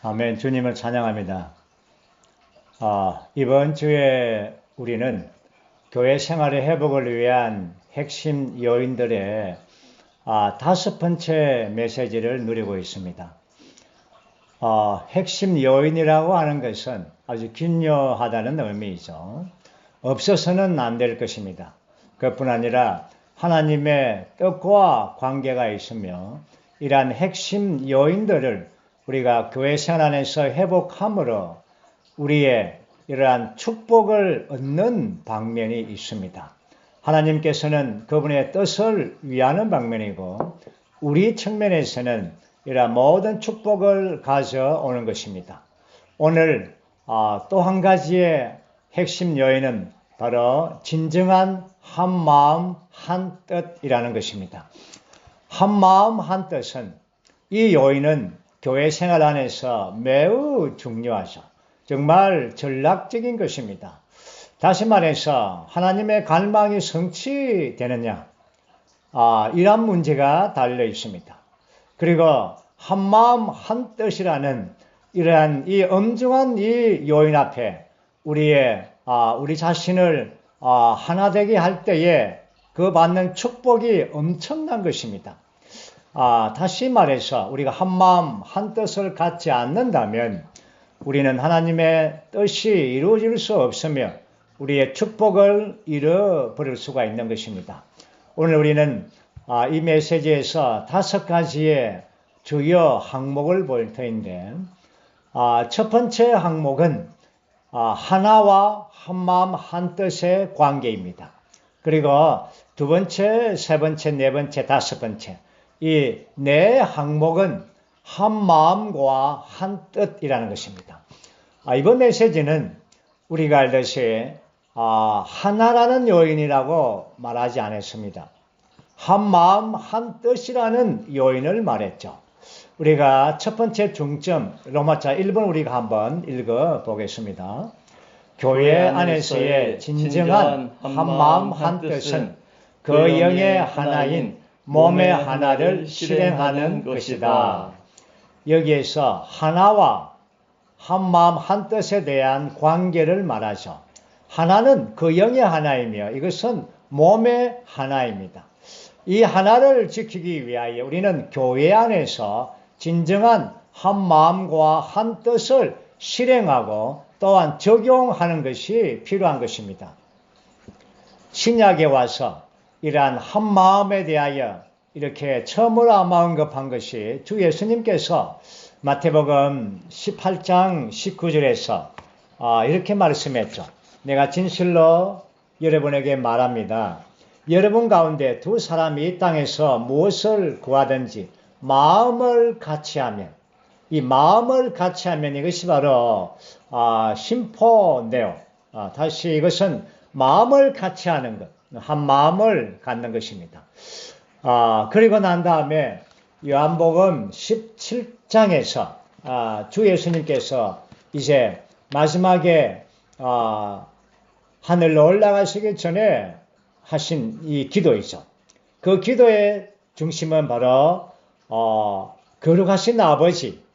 아멘. 주님을 찬양합니다. 이번 주에 우리는 교회 생활의 회복을 위한 핵심 요인들의 다섯 번째 메시지를 누리고 있습니다. 핵심 요인이라고 하는 것은 아주 중요하다는 의미이죠. 없어서는 안 될 것입니다. 그뿐 아니라 하나님의 뜻과 관계가 있으며 이러한 핵심 요인들을 우리가 교회 생활 안에서 회복함으로 우리의 이러한 축복을 얻는 방면이 있습니다. 하나님께서는 그분의 뜻을 위하는 방면이고 우리 측면에서는 이러한 모든 축복을 가져오는 것입니다. 오늘 또 한 가지의 핵심 요인은 바로 진정한 한 마음 한 뜻이라는 것입니다. 한 마음 한 뜻은 이 요인은 교회 생활 안에서 매우 중요하죠. 정말 전략적인 것입니다. 다시 말해서 하나님의 갈망이 성취되느냐 이런 문제가 달려 있습니다. 그리고 한 마음 한 뜻이라는 이러한 이 엄중한 이 요인 앞에 우리 자신을 하나 되게 할 때에 그 받는 축복이 엄청난 것입니다. 다시 말해서 우리가 한 마음 한 뜻을 갖지 않는다면 우리는 하나님의 뜻이 이루어질 수 없으며 우리의 축복을 잃어버릴 수가 있는 것입니다. 오늘 우리는 이 메시지에서 다섯 가지의 주요 항목을 볼 터인데 첫 번째 항목은 하나와 한 마음 한 뜻의 관계입니다. 그리고 두 번째, 세 번째, 네 번째, 다섯 번째 이 네 항목은 한 마음과 한 뜻이라는 것입니다. 이번 메시지는 우리가 알듯이 하나라는 요인이라고 말하지 않았습니다. 한 마음 한 뜻이라는 요인을 말했죠. 우리가 첫 번째 중점 로마서 1번 우리가 한번 읽어보겠습니다. 교회 안에서의 진정한 한 마음 한 뜻은 그 영의 하나인 몸의 하나를 실행하는 것이다. 여기에서 하나와 한 마음 한 뜻에 대한 관계를 말하죠. 하나는 그 영의 하나이며 이것은 몸의 하나입니다. 이 하나를 지키기 위하여 우리는 교회 안에서 진정한 한 마음과 한 뜻을 실행하고 또한 적용하는 것이 필요한 것입니다. 신약에 와서 이러한 한 마음에 대하여 이렇게 처음으로 언급한 것이 주 예수님께서 마태복음 18장 19절에서 이렇게 말씀했죠. 내가 진실로 여러분에게 말합니다. 여러분 가운데 두 사람이 이 땅에서 무엇을 구하든지 마음을 같이하면 이 마음을 같이하면 이것이 바로 심포네오. 다시 이것은 마음을 같이하는 것, 한 마음을 갖는 것입니다. 그리고 난 다음에 요한복음 17장에서 주 예수님께서 이제 마지막에 하늘로 올라가시기 전에 하신 이 기도이죠. 그 기도의 중심은 바로 거룩하신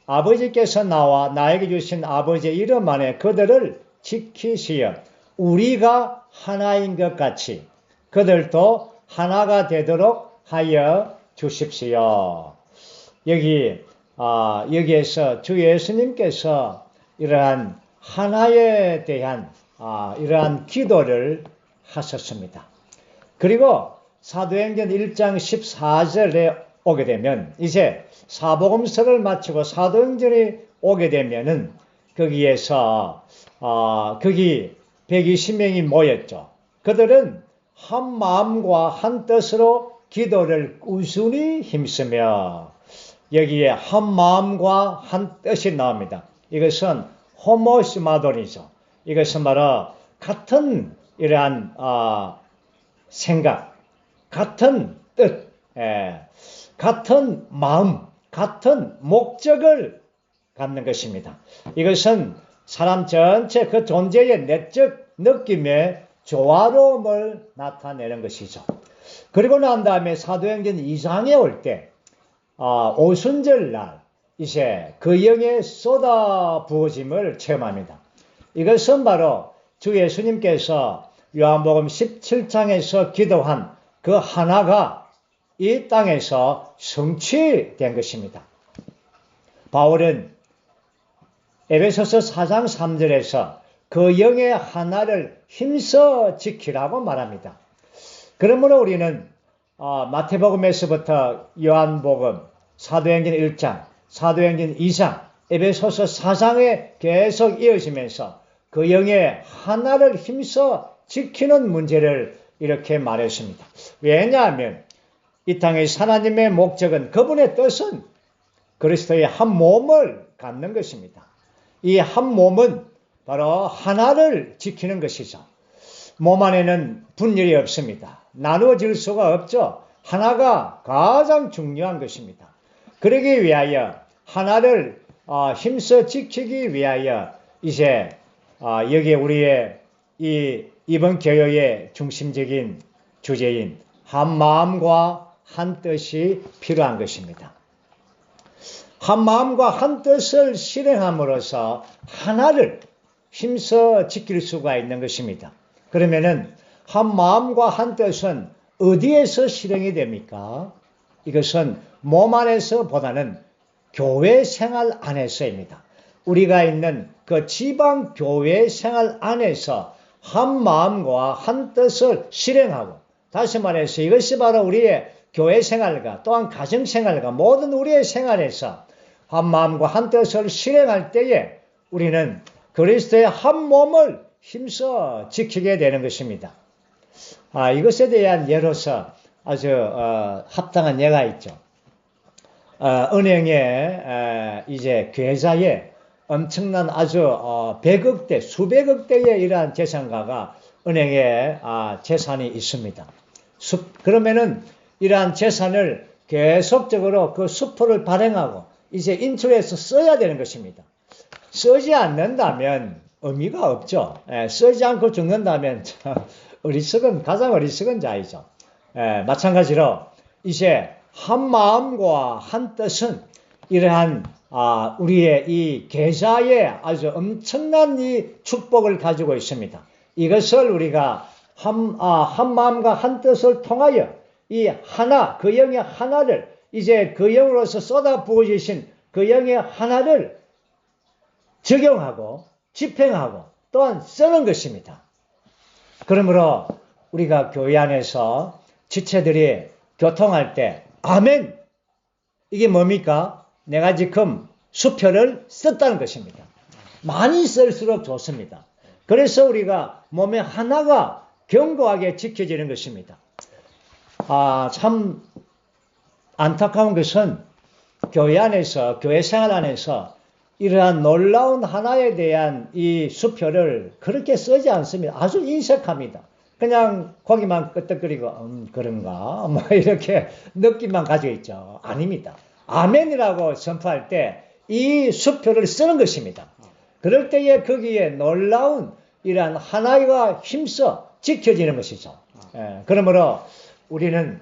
아버지께서 나에게 주신 아버지의 이름 안에 그들을 지키시어 우리가 하나인 것 같이 그들도 하나가 되도록 하여 주십시오. 여기에서 주 예수님께서 이러한 하나에 대한 이러한 기도를 하셨습니다. 그리고 사도행전 1장 14절에 오게 되면 이제 사복음서를 마치고 사도행전이 오게 되면은 거기에서 거기 120명이 모였죠. 그들은 한 마음과 한 뜻으로 기도를 꾸준히 힘쓰며 여기에 한 마음과 한 뜻이 나옵니다. 이것은 호모스마돈이죠. 이것은 바로 같은 이러한 생각, 같은 뜻, 같은 마음, 같은 목적을 갖는 것입니다. 이것은 사람 전체 그 존재의 내적 느낌의 조화로움을 나타내는 것이죠. 그리고 난 다음에 사도행전 2장에 올 때 오순절 날 이제 그 영의 쏟아 부어짐을 체험합니다. 이것은 바로 주 예수님께서 요한복음 17장에서 기도한 그 하나가 이 땅에서 성취된 것입니다. 바울은 에베소서 4장 3절에서 그 영의 하나를 힘써 지키라고 말합니다. 그러므로 우리는 마태복음에서부터 요한복음, 사도행전 1장, 사도행전 2장, 에베소서 4장에 계속 이어지면서 그 영의 하나를 힘써 지키는 문제를 이렇게 말했습니다. 왜냐하면 이 땅의 하나님의 목적은, 그분의 뜻은 그리스도의 한 몸을 갖는 것입니다. 이 한 몸은 바로 하나를 지키는 것이죠. 몸 안에는 분열이 없습니다. 나누어질 수가 없죠. 하나가 가장 중요한 것입니다. 그러기 위하여 하나를 힘써 지키기 위하여 이제 여기에 우리의 이번 교회의 중심적인 주제인 한 마음과 한 뜻이 필요한 것입니다. 한 마음과 한 뜻을 실행함으로써 하나를 힘써 지킬 수가 있는 것입니다. 그러면은 한 마음과 한 뜻은 어디에서 실행이 됩니까? 이것은 몸 안에서 보다는 교회 생활 안에서입니다. 우리가 있는 그 지방 교회 생활 안에서 한 마음과 한 뜻을 실행하고, 다시 말해서 이것이 바로 우리의 교회 생활과 또한 가정 생활과 모든 우리의 생활에서 한 마음과 한 뜻을 실행할 때에 우리는 그리스도의 한 몸을 힘써 지키게 되는 것입니다. 이것에 대한 예로서 아주 합당한 예가 있죠. 은행에 이제 계좌에 엄청난 아주 백억대, 수백억대의 이러한 재산가가 은행에 재산이 있습니다. 그러면은 이러한 재산을 계속적으로 그 수표를 발행하고 이제 인출해서 써야 되는 것입니다. 쓰지 않는다면 의미가 없죠. 쓰지 않고 죽는다면 가장 어리석은 자이죠. 마찬가지로 이제 한 마음과 한 뜻은 이러한 우리의 이 계좌에 아주 엄청난 이 축복을 가지고 있습니다. 이것을 우리가 한 마음과 한 뜻을 통하여 이 하나, 그 영의 하나를, 이제 그 영으로서 쏟아 부어지신 그 영의 하나를 적용하고 집행하고 또한 쓰는 것입니다. 그러므로 우리가 교회 안에서 지체들이 교통할 때 아멘! 이게 뭡니까? 내가 지금 수표를 썼다는 것입니다. 많이 쓸수록 좋습니다. 그래서 우리가 몸에 하나가 견고하게 지켜지는 것입니다. 참 안타까운 것은 교회 안에서, 교회 생활 안에서 이러한 놀라운 하나에 대한 이 수표를 그렇게 쓰지 않습니다. 아주 인색합니다. 그냥 거기만 끄떡거리고 그런가 뭐 이렇게 느낌만 가지고 있죠. 아닙니다. 아멘이라고 선포할 때 이 수표를 쓰는 것입니다. 그럴 때에 거기에 놀라운 이러한 하나가 힘써 지켜지는 것이죠. 그러므로 우리는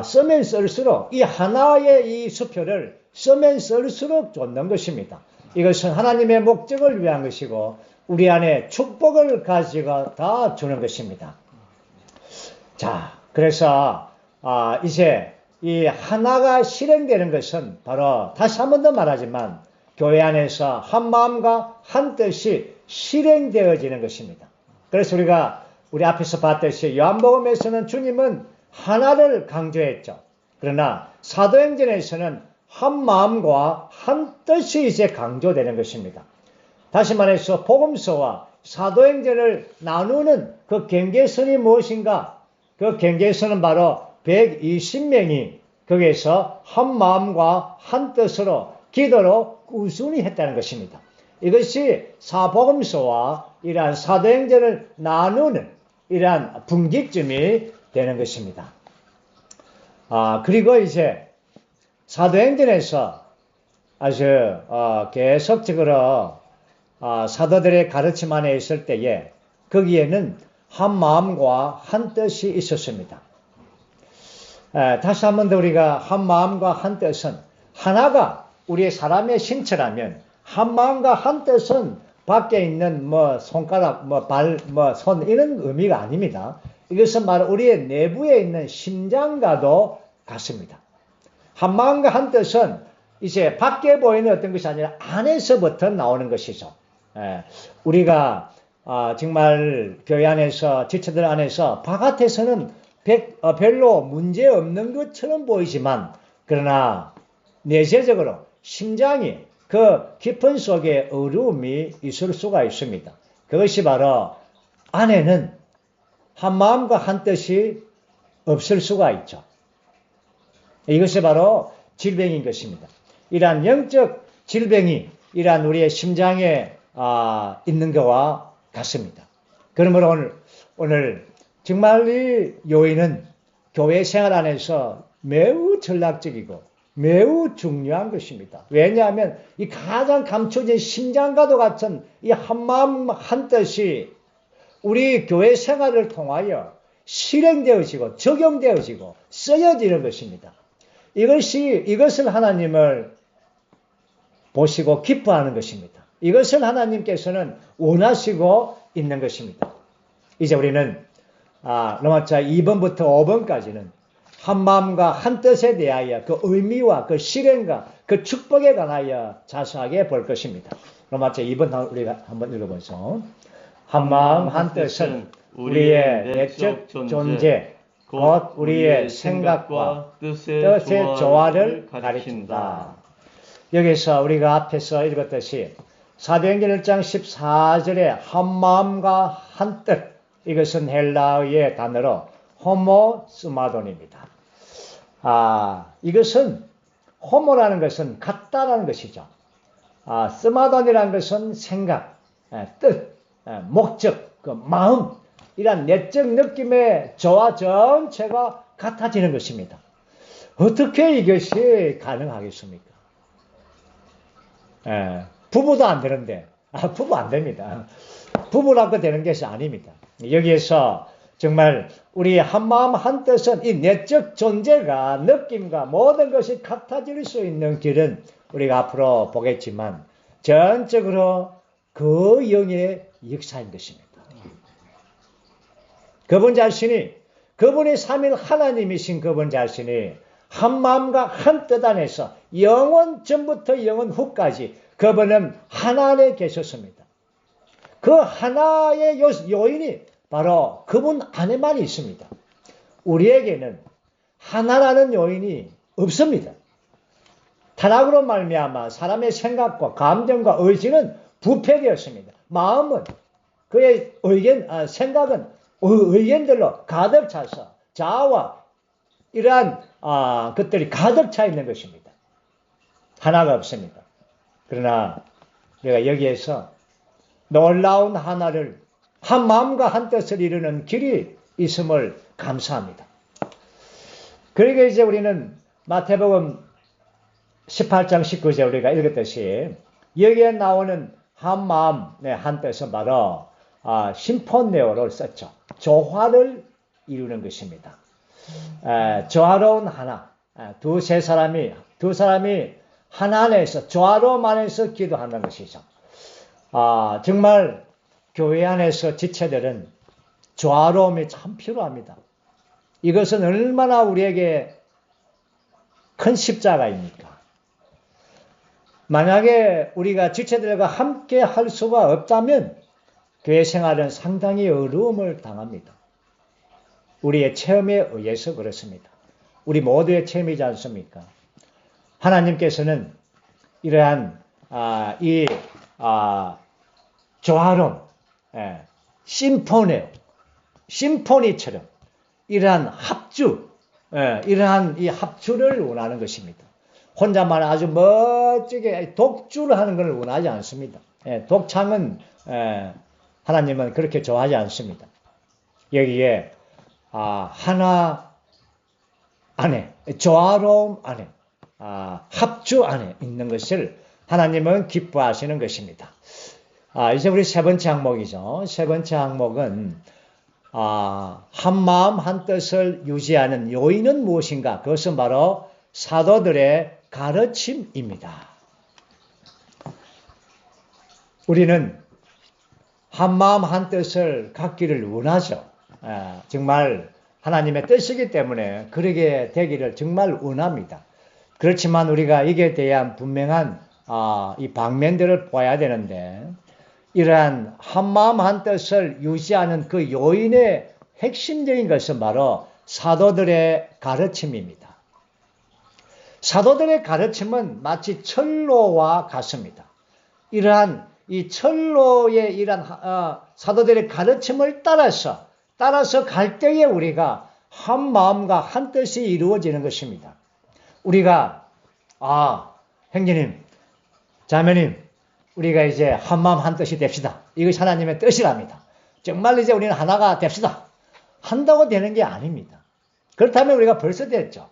쓰면 쓸수록 이 하나의 이 수표를 쓰면 쓸수록 좋는 것입니다. 이것은 하나님의 목적을 위한 것이고 우리 안에 축복을 가지고 다 주는 것입니다. 자, 그래서 이제 이 하나가 실행되는 것은 바로 다시 한 번 더 말하지만 교회 안에서 한 마음과 한 뜻이 실행되어지는 것입니다. 그래서 우리 앞에서 봤듯이 요한복음에서는 주님은 하나를 강조했죠. 그러나 사도행전에서는 한 마음과 한 뜻이 이제 강조되는 것입니다. 다시 말해서 복음서와 사도행전을 나누는 그 경계선이 무엇인가? 그 경계선은 바로 120명이 거기에서 한 마음과 한 뜻으로 기도로 꾸준히 했다는 것입니다. 이것이 사복음서와 이러한 사도행전을 나누는 이러한 분기점이 되는 것입니다. 그리고 이제 사도행전에서 아주 계속적으로 사도들의 가르침 안에 있을 때에 거기에는 한 마음과 한 뜻이 있었습니다. 다시 한 번 더 우리가 한 마음과 한 뜻은 하나가 우리의 사람의 신체라면 한 마음과 한 뜻은 밖에 있는 뭐 손가락, 뭐 발, 뭐 손 이런 의미가 아닙니다. 이것은 바로 우리의 내부에 있는 심장과도 같습니다. 한 마음과 한 뜻은 이제 밖에 보이는 어떤 것이 아니라 안에서부터 나오는 것이죠. 우리가 정말 교회 안에서 지체들 안에서 바깥에서는 별로 문제 없는 것처럼 보이지만 그러나 내재적으로 심장이 그 깊은 속에 어려움이 있을 수가 있습니다. 그것이 바로 안에는 한 마음과 한 뜻이 없을 수가 있죠. 이것이 바로 질병인 것입니다. 이러한 영적 질병이 이러한 우리의 심장에 있는 것과 같습니다. 그러므로 오늘 정말 이 요인은 교회 생활 안에서 매우 전략적이고 매우 중요한 것입니다. 왜냐하면 이 가장 감춰진 심장과도 같은 이 한마음 한뜻이 우리 교회 생활을 통하여 실행되어지고 적용되어지고 쓰여지는 것입니다. 이것을 하나님을 보시고 기뻐하는 것입니다. 이것을 하나님께서는 원하시고 있는 것입니다. 이제 우리는 로마서 2번부터 5번까지는 한 마음과 한 뜻에 대하여 그 의미와 그 실행과 그 축복에 관하여 자세하게 볼 것입니다. 로마서 2번 우리가 한번 읽어보죠. 한 마음 한 뜻은 우리의 내적 존재 곧 우리의 생각과 뜻의 조화를 가리킨다. 여기서 우리가 앞에서 읽었듯이 사도행전 1장 14절에 한 마음과 한 뜻, 이것은 헬라어의 단어로 호모스마돈입니다. 이것은 호모라는 것은 같다라는 것이죠. 스마돈이라는 것은 생각, 뜻, 목적, 그 마음, 이런 내적 느낌의 조화 전체가 같아지는 것입니다. 어떻게 이것이 가능하겠습니까? 부부도 안 되는데, 부부 안 됩니다. 부부라고 되는 것이 아닙니다. 여기에서 정말 우리 한 마음 한 뜻은 이 내적 존재가 느낌과 모든 것이 같아질 수 있는 길은 우리가 앞으로 보겠지만 전적으로 그 영의 역사인 것입니다. 그분 자신이, 그분이 삼일 하나님이신 그분 자신이 한 마음과 한 뜻 안에서 영원 전부터 영원 후까지 그분은 하나 안에 계셨습니다. 그 하나의 요인이 바로 그분 안에만 있습니다. 우리에게는 하나라는 요인이 없습니다. 타락으로 말미암아 사람의 생각과 감정과 의지는 부패되었습니다. 마음은 그의 생각은 의견들로 가득 차서 자아와 이러한 것들이 가득 차 있는 것입니다. 하나가 없습니다. 그러나 내가 여기에서 놀라운 하나를 한 마음과 한 뜻을 이루는 길이 있음을 감사합니다. 그러니까 이제 우리는 마태복음 18장 19절 우리가 읽었듯이 여기에 나오는 한 마음, 한 뜻은 바로 심포네오를 썼죠. 조화를 이루는 것입니다. 조화로운 하나, 두 사람이 하나 안에서 조화로움 안에서 기도하는 것이죠. 정말 교회 안에서 지체들은 조화로움이 참 필요합니다. 이것은 얼마나 우리에게 큰 십자가입니까? 만약에 우리가 지체들과 함께 할 수가 없다면 교회 생활은 상당히 어려움을 당합니다. 우리의 체험에 의해서 그렇습니다. 우리 모두의 체험이지 않습니까? 하나님께서는 이러한 조화로움, 심포니처럼 이러한 합주, 이러한 이 합주를 원하는 것입니다. 혼자만 아주 멋지게 독주를 하는 것을 원하지 않습니다. 독창은 하나님은 그렇게 좋아하지 않습니다. 여기에 하나 안에, 조화로움 안에, 합주 안에 있는 것을 하나님은 기뻐하시는 것입니다. 이제 우리 세 번째 항목이죠. 세 번째 항목은 한 마음 한 뜻을 유지하는 요인은 무엇인가? 그것은 바로 사도들의 가르침입니다. 우리는 한마음 한뜻을 갖기를 원하죠. 정말 하나님의 뜻이기 때문에 그러게 되기를 정말 원합니다. 그렇지만 우리가 이게 대한 분명한 이 방면들을 봐야 되는데, 이러한 한마음 한뜻을 유지하는 그 요인의 핵심적인 것은 바로 사도들의 가르침입니다. 사도들의 가르침은 마치 철로와 같습니다. 이러한 이 철로의 이러한 사도들의 가르침을 따라서 갈 때에 우리가 한 마음과 한 뜻이 이루어지는 것입니다. 우리가 형제님, 자매님, 우리가 이제 한 마음 한 뜻이 됩시다. 이것이 하나님의 뜻이랍니다. 정말 이제 우리는 하나가 됩시다. 한다고 되는 게 아닙니다. 그렇다면 우리가 벌써 됐죠.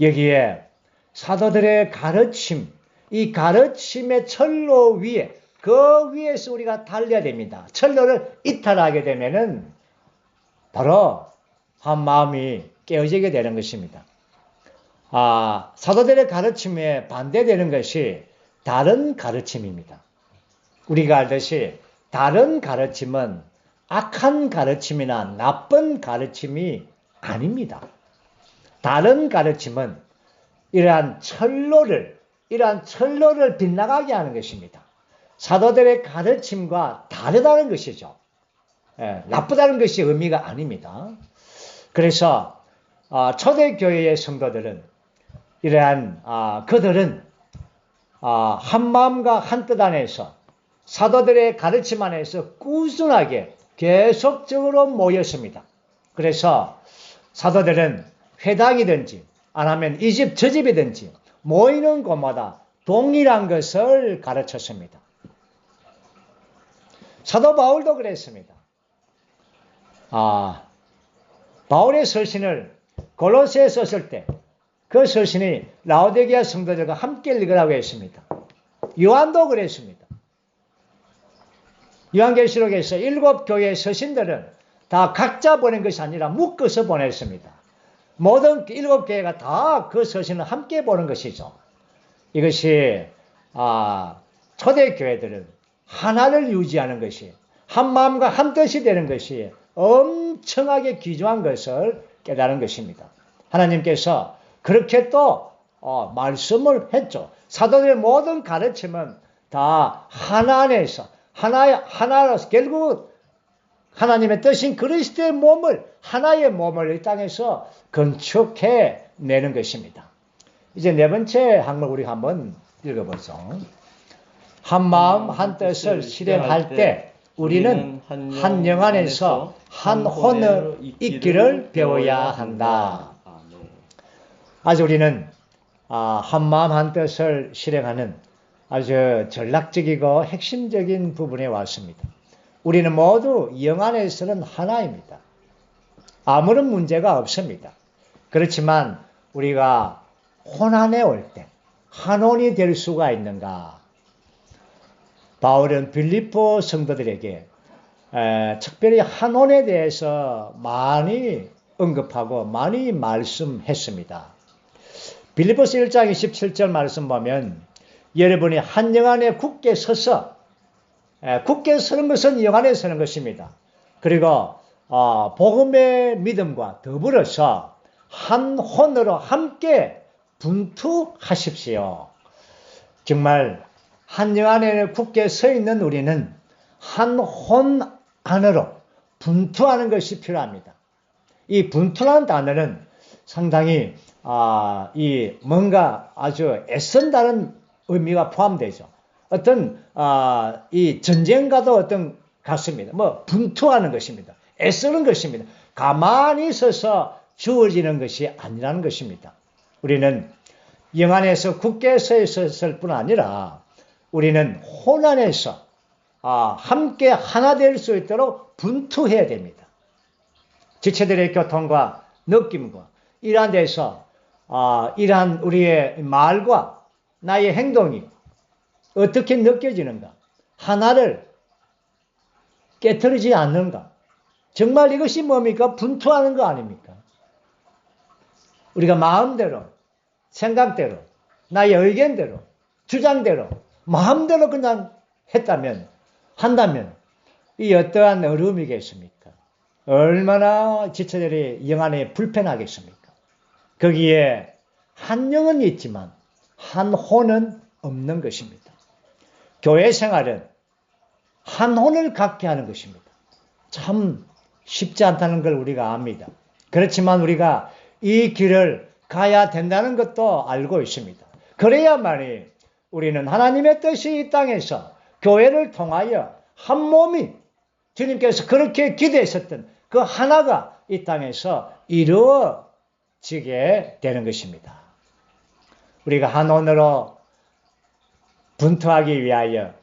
여기에 사도들의 가르침, 이 가르침의 철로 위에, 그 위에서 우리가 달려야 됩니다. 철로를 이탈하게 되면은 바로 한 마음이 깨어지게 되는 것입니다. 사도들의 가르침에 반대되는 것이 다른 가르침입니다. 우리가 알듯이 다른 가르침은 악한 가르침이나 나쁜 가르침이 아닙니다. 다른 가르침은 이러한 철로를 빗나가게 하는 것입니다. 사도들의 가르침과 다르다는 것이죠. 나쁘다는 것이 의미가 아닙니다. 그래서 초대교회의 성도들은 이러한 그들은 한 마음과 한 뜻 안에서 사도들의 가르침 안에서 꾸준하게 계속적으로 모였습니다. 그래서 사도들은 회당이든지 아니면 이 집 저 집이든지 모이는 곳마다 동일한 것을 가르쳤습니다. 사도 바울도 그랬습니다. 바울의 서신을 골로새에 썼을 때 그 서신이 라오디게아 성도들과 함께 읽으라고 했습니다. 요한도 그랬습니다. 요한계시록에서 7 교회의 서신들은 다 각자 보낸 것이 아니라 묶어서 보냈습니다. 모든 7 교회가 다 그 서신을 함께 보는 것이죠. 이것이 초대교회들은 하나를 유지하는 것이, 한 마음과 한 뜻이 되는 것이 엄청나게 귀중한 것을 깨달은 것입니다. 하나님께서 그렇게 또 말씀을 했죠. 사도들의 모든 가르침은 다 하나 안에서 하나로서 결국 하나님의 뜻인 그리스도의 몸을, 하나의 몸을 이 땅에서 건축해 내는 것입니다. 이제 네 번째 항목 우리 한번 읽어보죠. 한 마음 한 뜻을 실행할 때 우리는 한 영 안에서 한 혼을 있기를 배워야 한다. 아주 우리는 한 마음 한 뜻을 실행하는 아주 전략적이고 핵심적인 부분에 왔습니다. 우리는 모두 영 안에서는 하나입니다. 아무런 문제가 없습니다. 그렇지만 우리가 혼안에 올 때 한혼이 될 수가 있는가? 바울은 빌립보 성도들에게 특별히 한혼에 대해서 많이 언급하고 많이 말씀했습니다. 빌립보서 1장 27절 말씀 보면 여러분이 한 영 안에 굳게 서서, 굳게 서는 것은 영 안에 서는 것입니다. 그리고 복음의 믿음과 더불어서 한 혼으로 함께 분투하십시오. 정말 한 영 안에 굳게 서 있는 우리는 한 혼 안으로 분투하는 것이 필요합니다. 이 분투라는 단어는 상당히 이 뭔가 아주 애쓴다는 의미가 포함되죠. 어떤 이 전쟁과도 어떤 같습니다. 분투하는 것입니다. 애쓰는 것입니다. 가만히 서서 주어지는 것이 아니라는 것입니다. 우리는 영 안에서 굳게 서 있었을 뿐 아니라 우리는 혼 안에서 함께 하나 될 수 있도록 분투해야 됩니다. 지체들의 교통과 느낌과 이러한 데서 이러한 우리의 말과 나의 행동이 어떻게 느껴지는가? 하나를 깨트리지 않는가? 정말 이것이 뭡니까? 분투하는 거 아닙니까? 우리가 마음대로, 생각대로, 나의 의견대로, 주장대로, 마음대로 그냥 한다면 이 어떠한 어려움이겠습니까? 얼마나 지체들이 영 안에 불편하겠습니까? 거기에 한 영은 있지만 한 혼은 없는 것입니다. 교회 생활은 한 혼을 갖게 하는 것입니다. 참 쉽지 않다는 걸 우리가 압니다. 그렇지만 우리가 이 길을 가야 된다는 것도 알고 있습니다. 그래야만이 우리는 하나님의 뜻이 이 땅에서 교회를 통하여 한 몸이 주님께서 그렇게 기대하셨던 그 하나가 이 땅에서 이루어지게 되는 것입니다. 우리가 한 혼으로 분투하기 위하여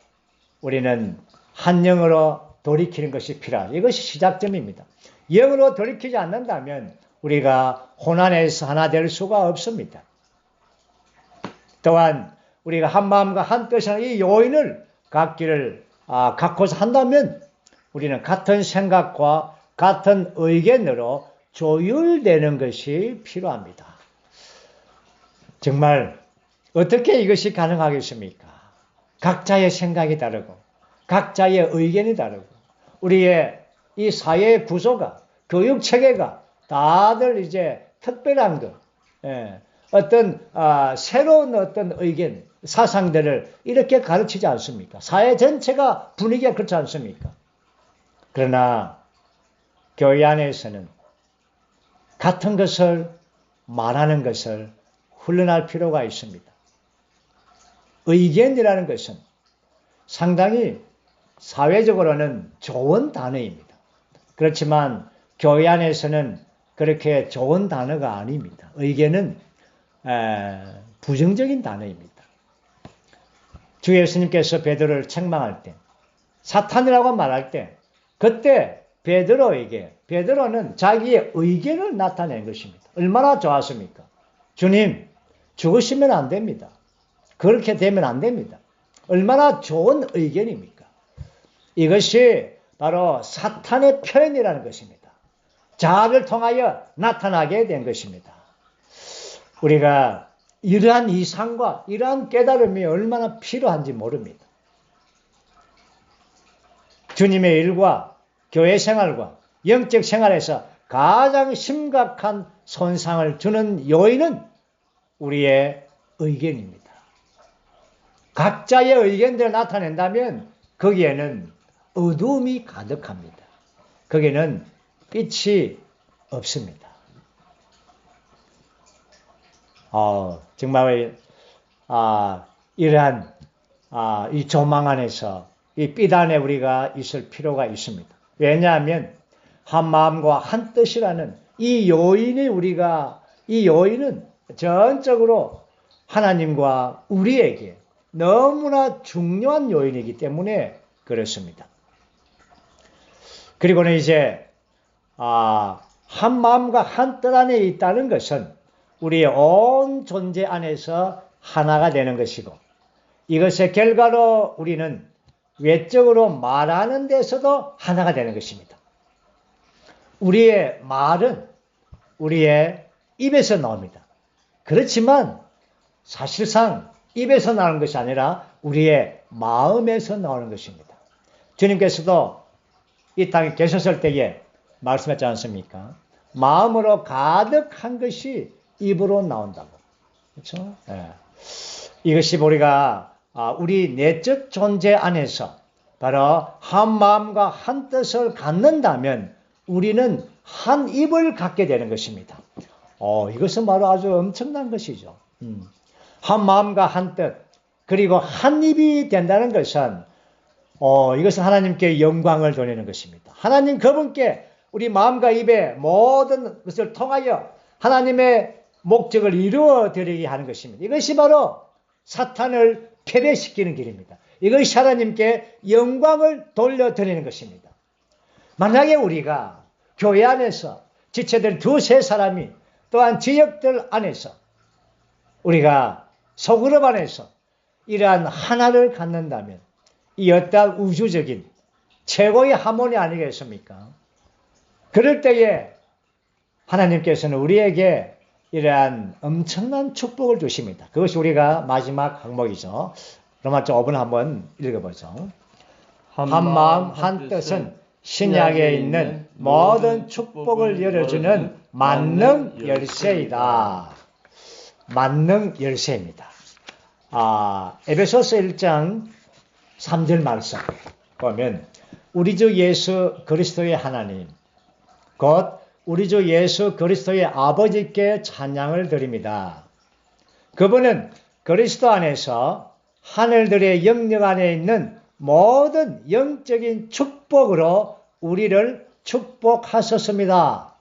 우리는 한 영으로 돌이키는 것이 필요하다. 이것이 시작점입니다. 영으로 돌이키지 않는다면 우리가 혼안에서 하나 될 수가 없습니다. 또한 우리가 한 마음과 한 뜻이라는 이 요인을 갖고서 한다면 우리는 같은 생각과 같은 의견으로 조율되는 것이 필요합니다. 정말 어떻게 이것이 가능하겠습니까? 각자의 생각이 다르고 각자의 의견이 다르고 우리의 이 사회의 구조가 교육 체계가 다들 이제 특별한 것, 새로운 어떤 의견, 사상들을 이렇게 가르치지 않습니까? 사회 전체가 분위기가 그렇지 않습니까? 그러나 교회 안에서는 같은 것을 말하는 것을 훈련할 필요가 있습니다. 의견이라는 것은 상당히 사회적으로는 좋은 단어입니다. 그렇지만 교회 안에서는 그렇게 좋은 단어가 아닙니다. 의견은 부정적인 단어입니다. 주 예수님께서 베드로를 책망할 때, 사탄이라고 말할 때, 그때 베드로는 자기의 의견을 나타낸 것입니다. 얼마나 좋았습니까? 주님, 죽으시면 안 됩니다. 그렇게 되면 안 됩니다. 얼마나 좋은 의견입니까? 이것이 바로 사탄의 표현이라는 것입니다. 자아를 통하여 나타나게 된 것입니다. 우리가 이러한 이상과 이러한 깨달음이 얼마나 필요한지 모릅니다. 주님의 일과 교회 생활과 영적 생활에서 가장 심각한 손상을 주는 요인은 우리의 의견입니다. 각자의 의견들을 나타낸다면 거기에는 어두움이 가득합니다. 거기에는 빛이 없습니다. 정말 이러한 이 조망 안에서 이 빛 안에 우리가 있을 필요가 있습니다. 왜냐하면 한 마음과 한 뜻이라는 이 요인은 전적으로 하나님과 우리에게 너무나 중요한 요인이기 때문에 그렇습니다. 그리고는 이제 한 마음과 한 뜻 안에 있다는 것은 우리의 온 존재 안에서 하나가 되는 것이고 이것의 결과로 우리는 외적으로 말하는 데서도 하나가 되는 것입니다. 우리의 말은 우리의 입에서 나옵니다. 그렇지만 사실상 입에서 나오는 것이 아니라 우리의 마음에서 나오는 것입니다. 주님께서도 이 땅에 계셨을 때에 말씀하지 않습니까? 마음으로 가득한 것이 입으로 나온다고. 그렇죠? 이것이 우리가 우리 내적 존재 안에서 바로 한 마음과 한 뜻을 갖는다면 우리는 한 입을 갖게 되는 것입니다. 이것은 바로 아주 엄청난 것이죠. 한 마음과 한 뜻, 그리고 한 입이 된다는 것은 이것은 하나님께 영광을 돌리는 것입니다. 하나님 그분께 우리 마음과 입의 모든 것을 통하여 하나님의 목적을 이루어 드리게 하는 것입니다. 이것이 바로 사탄을 패배시키는 길입니다. 이것이 하나님께 영광을 돌려드리는 것입니다. 만약에 우리가 교회 안에서 지체된 두세 사람이 또한 지역들 안에서 우리가 소그룹 안에서 이러한 하나를 갖는다면 이 어떠한 우주적인 최고의 하모니 아니겠습니까? 그럴 때에 하나님께서는 우리에게 이러한 엄청난 축복을 주십니다. 그것이 우리가 마지막 항목이죠. 로마서 5분 한번 읽어보죠. 한 마음 한 뜻은 신약에 있는 모든 축복을 열어주는 만능 열쇠이다. 만능 열쇠입니다. 에베소서 1장 3절 말씀 보면 우리 주 예수 그리스도의 하나님 곧 우리 주 예수 그리스도의 아버지께 찬양을 드립니다. 그분은 그리스도 안에서 하늘들의 영역 안에 있는 모든 영적인 축복으로 우리를 축복하셨습니다.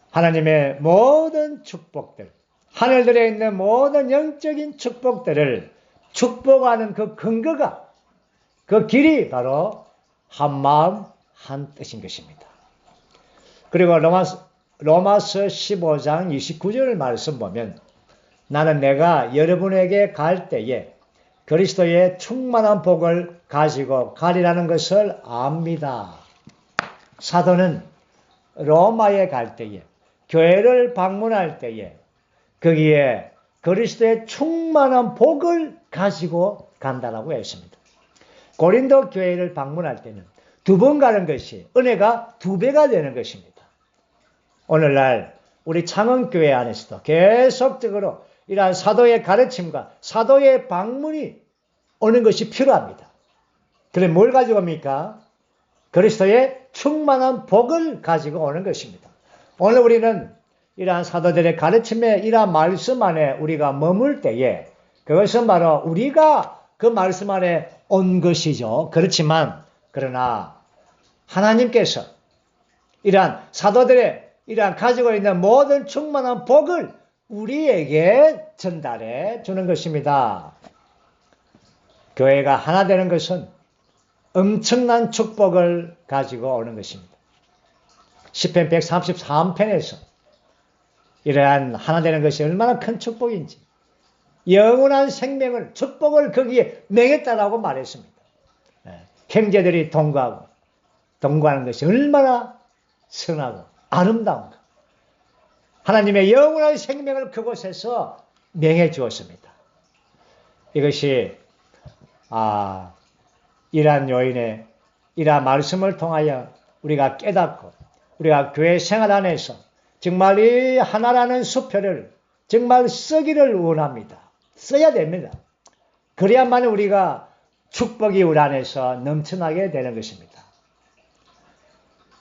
하나님의 모든 축복들, 하늘들에 있는 모든 영적인 축복들을 축복하는 그 근거가, 그 길이 바로 한마음 한뜻인 것입니다. 그리고 로마서 15장 29절 말씀 보면 나는 내가 여러분에게 갈 때에 그리스도의 충만한 복을 가지고 가리라는 것을 압니다. 사도는 로마에 갈 때에, 교회를 방문할 때에 거기에 그리스도의 충만한 복을 가지고 간다라고 했습니다. 고린도 교회를 방문할 때는 2번 가는 것이 은혜가 2배가 되는 것입니다. 오늘날 우리 창원교회 안에서도 계속적으로 이러한 사도의 가르침과 사도의 방문이 오는 것이 필요합니다. 그래 뭘 가지고 옵니까? 그리스도의 충만한 복을 가지고 오는 것입니다. 오늘 우리는 이러한 사도들의 가르침에 이러한 말씀 안에 우리가 머물 때에 그것은 바로 우리가 그 말씀 안에 온 것이죠. 그렇지만 그러나 하나님께서 이러한 사도들의 이러한 가지고 있는 모든 충만한 복을 우리에게 전달해 주는 것입니다. 교회가 하나 되는 것은 엄청난 축복을 가지고 오는 것입니다. 시편 133편에서 이러한 하나 되는 것이 얼마나 큰 축복인지 영원한 생명을 축복을 거기에 맹했다라고 말했습니다. 형제들이 동거하는 것이 얼마나 선하고 아름다운가. 하나님의 영원한 생명을 그곳에서 명해 주었습니다. 이것이 이러한 요인에 이러한 말씀을 통하여 우리가 깨닫고 우리가 교회 생활 안에서 정말 이 하나라는 수표를 정말 쓰기를 원합니다. 써야 됩니다. 그래야만 우리가 축복이 우리 안에서 넘쳐나게 되는 것입니다.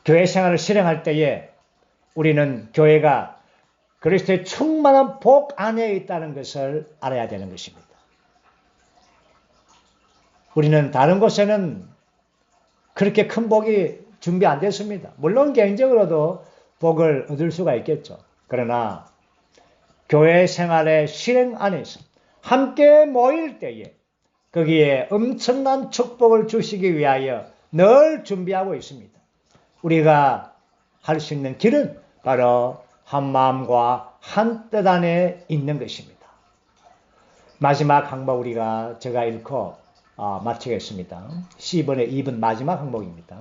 교회 생활을 실행할 때에 우리는 교회가 그리스도의 충만한 복 안에 있다는 것을 알아야 되는 것입니다. 우리는 다른 곳에는 그렇게 큰 복이 준비 안 됐습니다. 물론 개인적으로도 복을 얻을 수가 있겠죠. 그러나 교회 생활의 실행 안에서 함께 모일 때에 거기에 엄청난 축복을 주시기 위하여 늘 준비하고 있습니다. 우리가 할 수 있는 길은 바로 한 마음과 한 뜻 안에 있는 것입니다. 마지막 항목 제가 읽고 마치겠습니다. C번의 2번 마지막 항목입니다.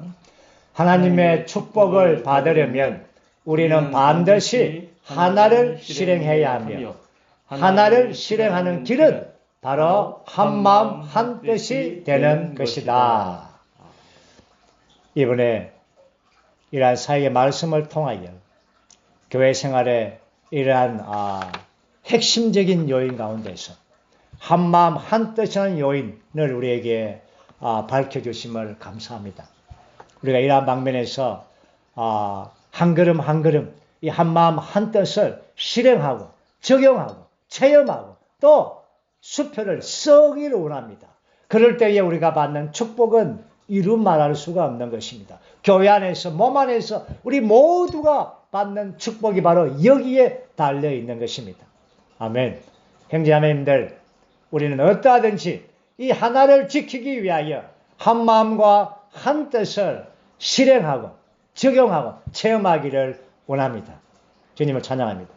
하나님의 축복을 받으려면 우리는 반드시 하나를 실행해야 하며 하나를 실행하는 길은 바로 한 마음 한 뜻이 되는 것이다. 이번에 이러한 사역의 말씀을 통하여 교회 생활에 이러한 핵심적인 요인 가운데서 한마음 한뜻이라는 요인을 우리에게 밝혀주심을 감사합니다. 우리가 이러한 방면에서 한 걸음 한 걸음 이 한마음 한뜻을 실행하고 적용하고 체험하고 또 수표를 쓰기를 원합니다. 그럴 때에 우리가 받는 축복은 이루 말할 수가 없는 것입니다. 교회 안에서 몸 안에서 우리 모두가 받는 축복이 바로 여기에 달려 있는 것입니다. 아멘. 형제자매님들, 우리는 어떠하든지 이 하나를 지키기 위하여 한 마음과 한 뜻을 실행하고 적용하고 체험하기를 원합니다. 주님을 찬양합니다.